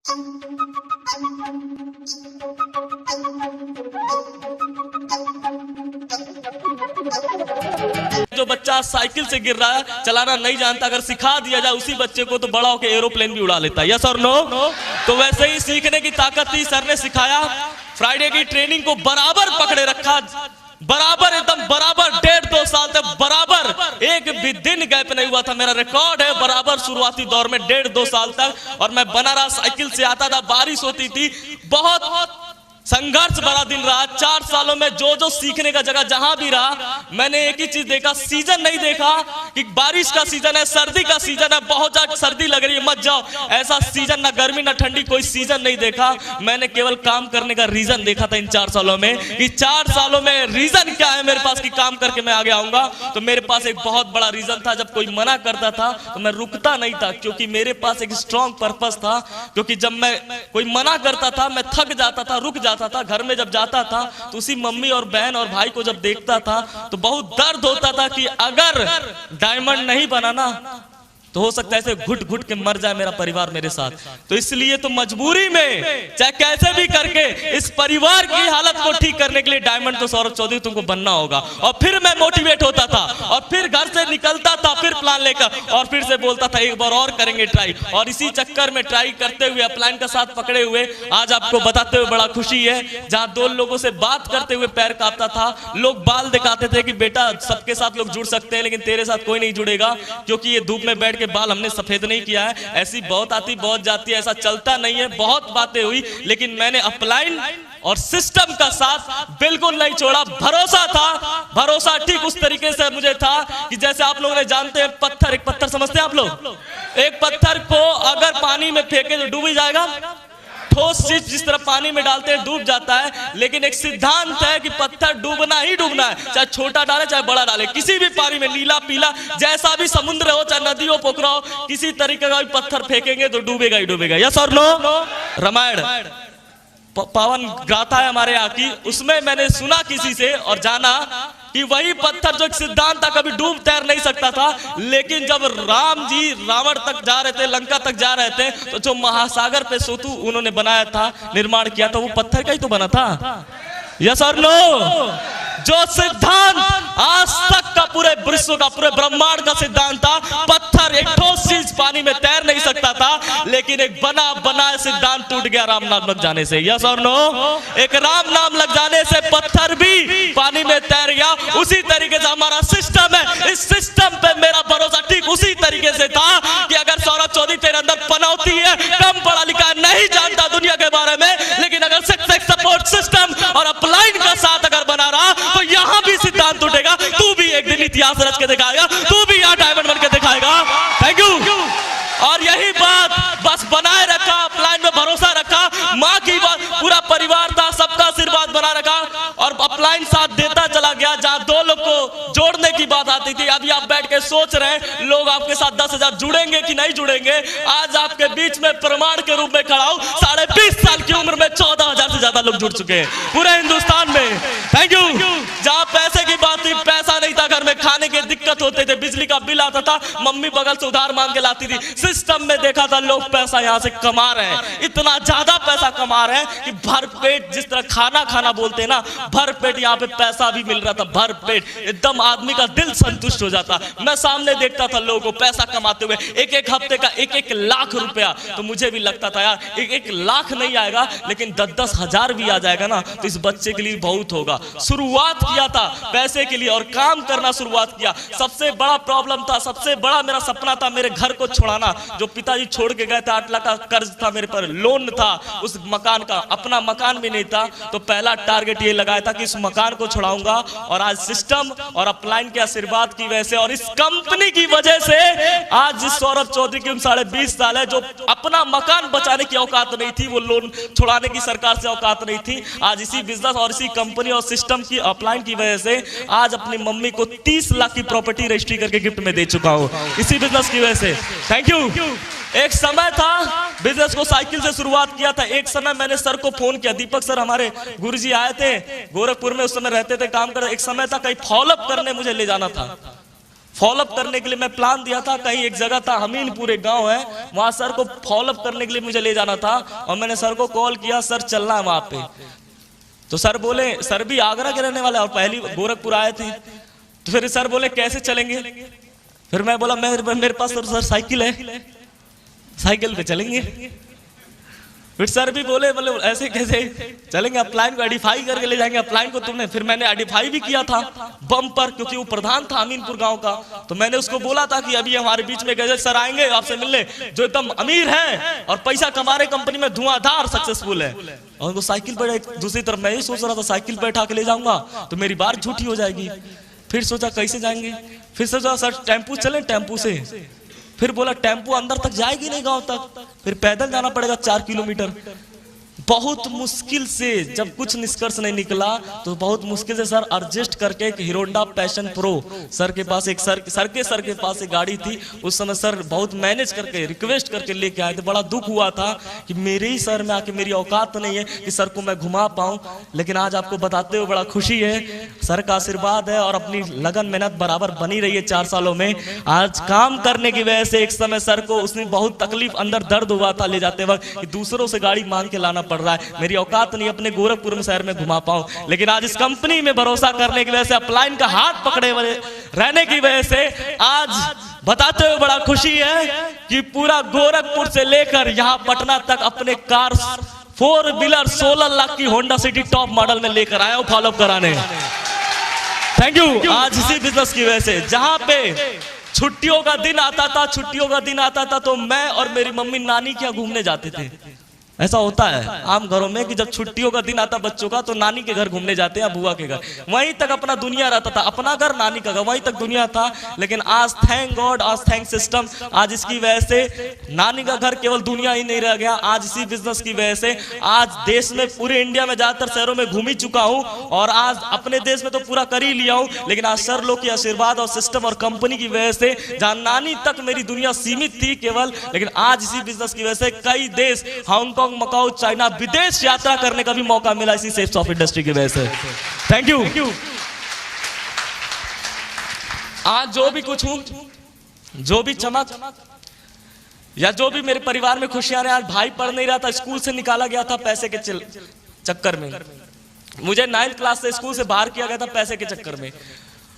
जो बच्चा साइकिल से गिर रहा है, चलाना नहीं जानता, अगर सिखा दिया जाए उसी बच्चे को तो बड़ा होकर एरोप्लेन भी उड़ा लेता है। यस और नो? तो वैसे ही सीखने की ताकत थी, सर ने सिखाया। फ्राइडे की ट्रेनिंग को बराबर पकड़े रखा, बराबर एकदम बराबर 1.5-2 साल तक बराबर एक भी दिन गैप नहीं हुआ था। मेरा रिकॉर्ड है बराबर शुरुआती दौर में 1.5-2 साल तक। और मैं बना रहा, साइकिल से आता था, बारिश होती थी, बहुत संघर्ष भरा दिन रहा। 4 सालों में जो जो सीखने का जगह जहां भी रहा, मैंने एक ही चीज देखा, सीजन नहीं देखा कि बारिश का सीजन है, सर्दी का सीजन है, बहुत ज्यादा सर्दी लग रही है मत जाओ, ऐसा सीजन ना गर्मी ना ठंडी, कोई सीजन नहीं देखा। मैंने केवल काम करने का रीजन देखा था इन 4 सालों में, कि 4 सालों में रीजन क्या है मेरे पास कि काम करके मैं आगे आऊंगा। तो मेरे पास एक बहुत बड़ा रीजन था, जब कोई मना करता था तो मैं रुकता नहीं था, क्योंकि मेरे पास एक स्ट्रॉन्ग पर्पस था। क्योंकि जब मैं कोई मना करता था, मैं थक जाता था, रुक जाता था। घर में जब जाता था तो उसी मम्मी और बहन और भाई को जब देखता था तो बहुत दर्द होता था कि अगर डायमंड नहीं बनाना तो हो सकता है ऐसे घुट घुट के मर जाए मेरा परिवार मेरे साथ। तो इसलिए तो मजबूरी में चाहे कैसे भी करके इस परिवार की हालत को ठीक करने के लिए डायमंड तो सौरभ चौधरी तुमको बनना होगा। और फिर मैं मोटिवेट होता था और फिर घर से निकलता था, फिर प्लान लेकर, और फिर से बोलता था एक बार और करेंगे ट्राई। और इसी चक्कर में ट्राई करते हुए, अपलाइन का साथ पकड़े हुए, आज आपको बताते हुए बड़ा खुशी है, जहां 2 लोगों से बात करते हुए पैर कांपता था। लोग बाल दिखाते थे कि बेटा सबके साथ लोग जुड़ सकते हैं, लेकिन तेरे साथ कोई नहीं जुड़ेगा, क्योंकि ये धूप में बैठ के बाल हमने सफेद नहीं किया है। ऐसी बहुत आती बहुत जाती है, ऐसा चलता नहीं है। बहुत बातें हुई, लेकिन मैंने अपलाइन और सिस्टम का साथ बिल्कुल नहीं छोड़ा। भरोसा था, भरोसा ठीक उस तरीके से मुझे था कि जैसे आप लोगों ने जानते हैं पत्थर, एक पत्थर समझते हैं आप लोग, एक पत्थर को अगर पानी में फेंके तो डूब ही जाएगा। ठोस चीज जिस तरह पानी में डालते हैं डूब जाता है, लेकिन एक सिद्धांत है कि पत्थर डूबना ही डूबना है, चाहे छोटा डाले चाहे बड़ा डाले, किसी भी पानी में, नीला पीला जैसा भी समुद्र हो, चाहे नदी हो पोखरा हो, किसी तरीके का भी पत्थर फेंकेंगे तो डूबेगा ही डूबेगा। यस और नो? रामायण पावन गाथा है हमारे यहाँ की, उसमें मैंने सुना किसी से और जाना कि वही पत्थर जो एक सिद्धांत था, कभी डूब तैर नहीं सकता था, लेकिन जब राम जी रावण तक जा रहे थे, लंका तक जा रहे थे, तो जो महासागर पे सेतु उन्होंने बनाया था, निर्माण किया था, वो पत्थर का ही तो बना था। यस और नो? जो सिद्धांत आज तक का पूरे विश्व का, पूरे ब्रह्मांड का सिद्धांत था, पत्थर एक ठोस चीज पानी में तैर नहीं सकता था, लेकिन एक बना बनाया सिद्धांत टूट गया राम नाम लग जाने से। यस और नो? एक राम नाम लग जाने से पत्थर भी पानी में तैर गया। उसी तरीके से हमारा सिस्टम है, इस सिस्टम पे मेरा भरोसा ठीक उसी तरीके से था कि अगर सौरभ चौधरी तेरे अंदर पनौती है, कम पढ़ा लिखा नहीं जानता दुनिया के बारे में, लेकिन अगर सपोर्ट सिस्टम और अपलाइन का साथ अगर बना रहा तो यहां भी सिद्धांत टूटेगा। तू भी एक दिन इतिहास रच के दिखाएगा, तू भी यहां डायमंड बन के दिखाएगा। Thank you. और यही बात बस बनाए रखा, अपलाइन में भरोसा रखा, माँ की बात, पूरा परिवार था, सबका आशीर्वाद बना रखा और अपलाइन साथ देता चला गया। जहां 2 लोग को जोड़ने की बात आती थी, अभी आप बैठ के सोच रहे हैं लोग आपके साथ 10,000 जुड़ेंगे कि नहीं जुड़ेंगे। आज आपके बीच में प्रमाण के रूप में खड़ा हूं, 20.5 साल की उम्र में 14,000 से ज्यादा लोग जुड़ चुके हैं पूरे हिंदुस्तान में। Thank you. जहां पैसे की बात थी, पैसा नहीं था घर में, खाने की दिक्कत होते थे, बिजली का बिल आता था, मम्मी बगल से उधार मांग के लाती थी। सिस्टम में देखा था लोग पैसा यहां से कमा रहे हैं, इतना ज्यादा पैसा कमा रहे हैं कि भर पेट, जिस तरह खाना खाना बोलते हैं ना, भर पेट यहाँ पे पैसा भी मिल रहा था, भर पेट, एकदम आदमी का दिल संतुष्ट हो जाता। मैं सामने देखता था लोगों को पैसा कमाते हुए, एक हफ्ते का 1 लाख रुपया, तो मुझे भी लगता था यार 1 लाख नहीं आएगा, लेकिन 10 हजार भी आ जाएगा ना तो इस बच्चे के लिए बहुत होगा। शुरुआत किया था पैसे के लिए और काम करना शुरुआत किया। सबसे बड़ा प्रॉब्लम था, सबसे बड़ा मेरा सपना था मेरे घर को छुड़ाना। जो पिताजी छोड़ के गए थे, 8 लाख का कर्ज था मेरे पर, लोन था उस मकान का, अपना मकान भी नहीं था। तो पहला टारगेट ये लगाया था कि इस मकान को छुड़ाऊंगा। और आज सिस्टम और अपलाइन के आशीर्वाद की वजह से और इस कंपनी की वजह से आज जिस सौरभ चौधरी की उम्र 20.5 साल है, जो अपना मकान बचाने की औकात नहीं थी, वो लोन छुड़ाने की सरकार से औकात नहीं थी, आज इसी बिजनेस और इसी कंपनी और सिस्टम की, अपलाइन की वजह से आज अपनी मम्मी को 30 लाख की प्रॉपर्टी रजिस्ट्री करके गिफ्ट में दे चुका हूं, इसी बिजनेस की वजह से। Thank you. एक समय था बिजनेस को साइकिल से शुरुआत किया था। एक समय मैंने सर को फोन किया, दीपक सर हमारे गुरुजी आए थे गोरखपुर में, उस समय रहते थे, काम करते। एक समय था कहीं फॉलोअप करने मुझे ले जाना था, फॉलोअप करने के लिए मैं प्लान दिया था, कहीं एक जगह था हमीनपुर, एक गांव है, वहां सर को फॉलोअप करने के लिए मुझे ले जाना था। और मैंने सर को कॉल किया, सर चलना है वहां पे। तो सर बोले, सर भी आगरा के रहने वाले और पहली गोरखपुर आए थे। तो फिर सर बोले कैसे चलेंगे? फिर मैं बोला मेरे पास तो सर साइकिल है, साइकिल पे चलेंगे। फिर सर भी बोले मतलब ऐसे कैसे चलेंगे, अपलाइन को एडिफाई करके ले जाएंगे अपलाइन को तुमने। फिर मैंने एडिफाई भी किया था बम पर, क्योंकि वो प्रधान था अमीनपुर गांव का। तो मैंने उसको बोला था कि अभी हमारे बीच में गजल सर आएंगे आपसे मिलने, जो एकदम अमीर है और पैसा कमा रहे, कंपनी में धुआंधार सक्सेसफुल है। और उनको साइकिल पर, दूसरी तरफ मैं ही सोच रहा था साइकिल पर बैठा के ले जाऊंगा तो मेरी बात झूठी हो जाएगी। फिर सोचा कैसे जाएंगे, फिर सोचा सर टेम्पू चले, टेम्पू से। फिर बोला टेम्पू अंदर तक जाएगी नहीं गांव तक, फिर पैदल जाना पड़ेगा 4 किलोमीटर। बहुत मुश्किल से, जब कुछ निष्कर्ष नहीं निकला तो बहुत मुश्किल से सर एडजस्ट करके एक हीरोंडा पैशन प्रो सर के पास, एक सर के पास एक गाड़ी थी उस समय, सर बहुत मैनेज करके रिक्वेस्ट करके लेके आए थे। बड़ा दुख हुआ था कि मेरे ही शहर में आके मेरी औकात तो नहीं है कि सर को मैं घुमा पाऊं, लेकिन आज आपको बताते हुए बड़ा खुशी है। सर का आशीर्वाद है और अपनी लगन मेहनत बराबर बनी रही है 4 सालों में। आज काम करने की वजह से एक समय सर को उसने बहुत तकलीफ, अंदर दर्द हुआ था ले जाते वक्त कि दूसरों से गाड़ी मांग के लाना रहा है, मेरी औकात नहीं अपने गोरखपुर में शहर में घुमा पाऊं। लेकिन आज इस कंपनी में भरोसा करने की वजह से, अपलाइन का हाथ पकड़े हुए रहने की वजह से आज बताते हुए बड़ा खुशी है कि पूरा गोरखपुर से लेकर यहां पटना तक अपने कार 4 व्हीलर 16 लाख की होंडा सिटी टॉप मॉडल में लेकर आया हूं फॉलोअप कराने। Thank you. आज इसी बिजनेस की वजह से, जहां पे छुट्टियों का दिन आता था तो मैं और मेरी मम्मी नानी के यहाँ घूमने जाते थे। ऐसा होता है आम घरों में कि जब छुट्टियों का दिन आता बच्चों का तो नानी के घर घूमने जाते हैं, बुआ के घर, वहीं तक अपना दुनिया रहता था, अपना घर नानी का घर, वहीं तक दुनिया था। लेकिन आज थैंक गॉड, आज थैंक सिस्टम, आज इसकी वजह से नानी का घर केवल दुनिया ही नहीं रह गया। आज इसी बिजनेस की वजह से आज देश में, पूरे इंडिया में ज्यादातर शहरों में घूम ही चुका हूं और आज अपने देश में तो पूरा कर ही लिया हूं। लेकिन आज सर लोग के आशीर्वाद और सिस्टम और कंपनी की वजह से, जहां नानी तक मेरी दुनिया सीमित थी केवल, लेकिन आज इसी बिजनेस की वजह से कई देश, हांगकांग, मकाऊ, चाइना, विदेश यात्रा करने का भी मौका मिला इसी सेफ सॉफ्ट इंडस्ट्री की वजह से। Thank you. आज जो भी कुछ हूं, जो भी चमक या जो भी मेरे परिवार में खुशियां रहे, आज भाई पढ़ नहीं रहा था, स्कूल से निकाला गया था पैसे के चक्कर में, मुझे 9th क्लास से स्कूल से बाहर किया गया था पैसे के चक्कर में,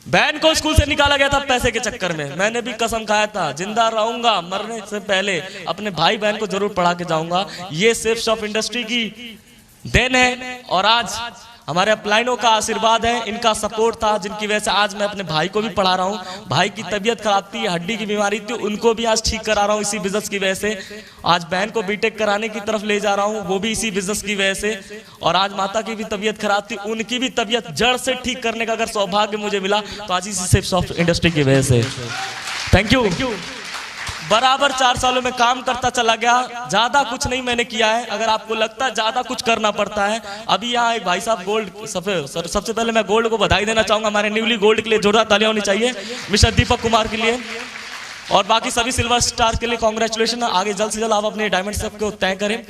बहन को स्कूल से निकाला गया था पैसे के चक्कर में। मैंने भी कसम खाया था जिंदा रहूंगा मरने से पहले अपने भाई बहन को जरूर पढ़ा के जाऊंगा। ये सेफ शॉप इंडस्ट्री की देन है और आज हमारे अपलाइनों का आशीर्वाद है, इनका सपोर्ट था, जिनकी वजह से आज मैं अपने भाई को भी पढ़ा रहा हूँ। भाई की तबीयत खराब थी, हड्डी की बीमारी थी, उनको भी आज ठीक करा रहा हूँ इसी बिजनेस की वजह से। आज बहन को बीटेक कराने की तरफ ले जा रहा हूँ, वो भी इसी बिजनेस की वजह से। और आज माता की भी तबीयत खराब थी, उनकी भी तबीयत जड़ से ठीक करने का अगर सौभाग्य मुझे मिला तो आज इसी सेफ सॉफ्ट इंडस्ट्री की वजह से। Thank you. बराबर 4 सालों में काम करता चला गया, ज्यादा कुछ नहीं मैंने किया है। अगर आपको लगता है ज्यादा कुछ करना पड़ता है, अभी यहाँ एक भाई साहब गोल्ड, सबसे पहले मैं गोल्ड को बधाई देना चाहूंगा, हमारे न्यूली गोल्ड के लिए जोरदार तालियां होनी चाहिए, मिस्टर दीपक कुमार के लिए, और बाकी सभी सिल्वर स्टार के लिए कांग्रेचुलेशन। आगे जल्द से जल्द आप अपने डायमंड सब को तय करें।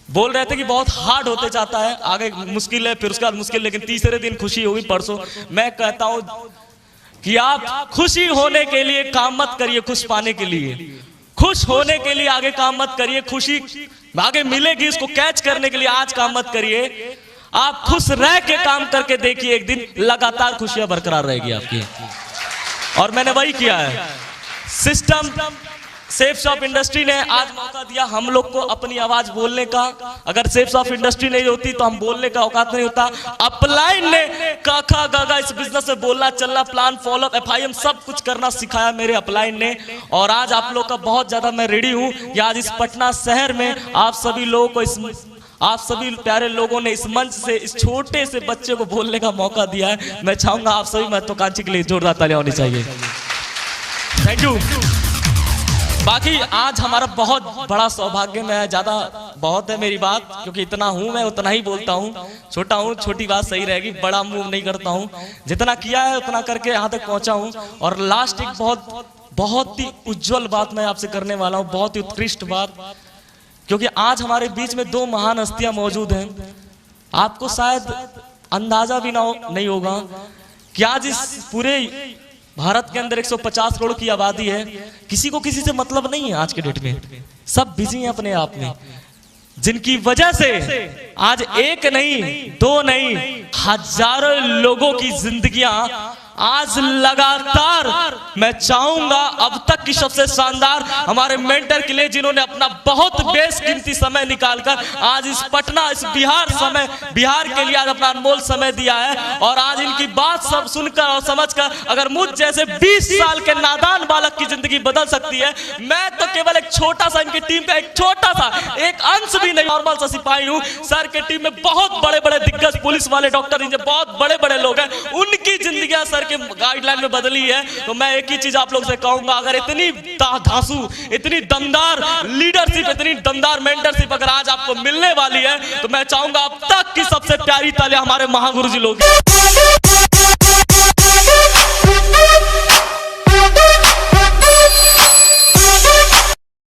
बोल रहे थे कि बहुत हार्ड होते जाता है, आगे मुश्किल है, फिर उसके बाद मुश्किल, लेकिन तीसरे दिन खुशी होगी परसों। मैं कहता हूं कि आप खुशी होने के लिए काम मत करिए, खुश पाने के लिए, खुश होने के लिए आगे काम मत करिए, खुशी आगे मिलेगी इसको कैच करने के लिए आज काम मत करिए। आप खुश रह के काम करके देखिए, एक दिन लगातार खुशियां बरकरार रहेगी आपकी। और मैंने वही किया है। सिस्टम सेफ शॉप इंडस्ट्री ने आज मौका दिया हम लोग को अपनी आवाज बोलने का। अगर सेफ शॉप इंडस्ट्री नहीं होती तो हम बोलने का औकात नहीं होता। अपलाइन ने काका गागा इस बिजनेस में बोलना, चलना, प्लान, फॉलो, FIM सब कुछ करना सिखाया मेरे अपलाइन ने। और आज आप लोग का बहुत ज्यादा मैं रेडी हूं कि आज इस पटना शहर में आप सभी लोगों को, आप सभी प्यारे लोगों ने इस मंच से इस छोटे से बच्चे को बोलने का मौका दिया है। मैं चाहूंगा आप सभी महत्वाकांक्षी के लिए जोरदार तालियां होनी चाहिए। Thank you. बाकी आज हमारा बहुत बड़ा सौभाग्य, मैं ज्यादा बहुत है मेरी बात, क्योंकि इतना हूं मैं उतना ही बोलता हूं, छोटा हूं छोटी बात सही रहेगी, बड़ा मूव नहीं करता हूं, जितना किया है उतना करके यहां तक पहुंचा हूं। और लास्ट एक बहुत ही उज्जवल बात मैं आपसे करने वाला हूं, बहुत ही उत्कृष्ट बात, क्योंकि आज हमारे बीच में 2 महान हस्तियां मौजूद हैं। आपको शायद अंदाजा भी नहीं होगा कि आज इस पूरे भारत के अंदर 150 करोड़ की आबादी है, किसी को किसी से मतलब नहीं है आज के डेट में, सब बिजी हैं अपने आप में, जिनकी वजह से आज एक नहीं, दो नहीं, हजारों लोगों की जिंदगियां आज लगातार, मैं चाहूंगा अब तक की सबसे शानदार हमारे मेंटर के लिए, जिन्होंने अपना बहुत बेशकीमती समय निकालकर आज इस पटना, इस बिहार के लिए आज अपना अनमोल समय दिया है। और आज इनकी बात सब सुनकर और समझकर अगर मुझ जैसे 20 साल के नादान बालक की जिंदगी बदल सकती है, मैं तो केवल एक छोटा सा इनकी टीम का एक छोटा सा एक अंश भी नहीं, नॉर्मल सा सिपाही हूं। सर के टीम में बहुत बड़े बड़े दिग्गज पुलिस वाले, डॉक्टर, इंजीनियर, बहुत बड़े बड़े लोग हैं, उनकी जिंदगियां सर के गाइडलाइन में बदली है। तो मैं एक ही चीज आप लोग से कहूंगा, अगर इतनी धांसू, इतनी दमदार लीडरशिप, इतनी दमदार मेंटरशिप अगर आज आपको मिलने वाली है, तो मैं चाहूंगा अब तक की सबसे प्यारी तालियां हमारे महागुरु जी लोग।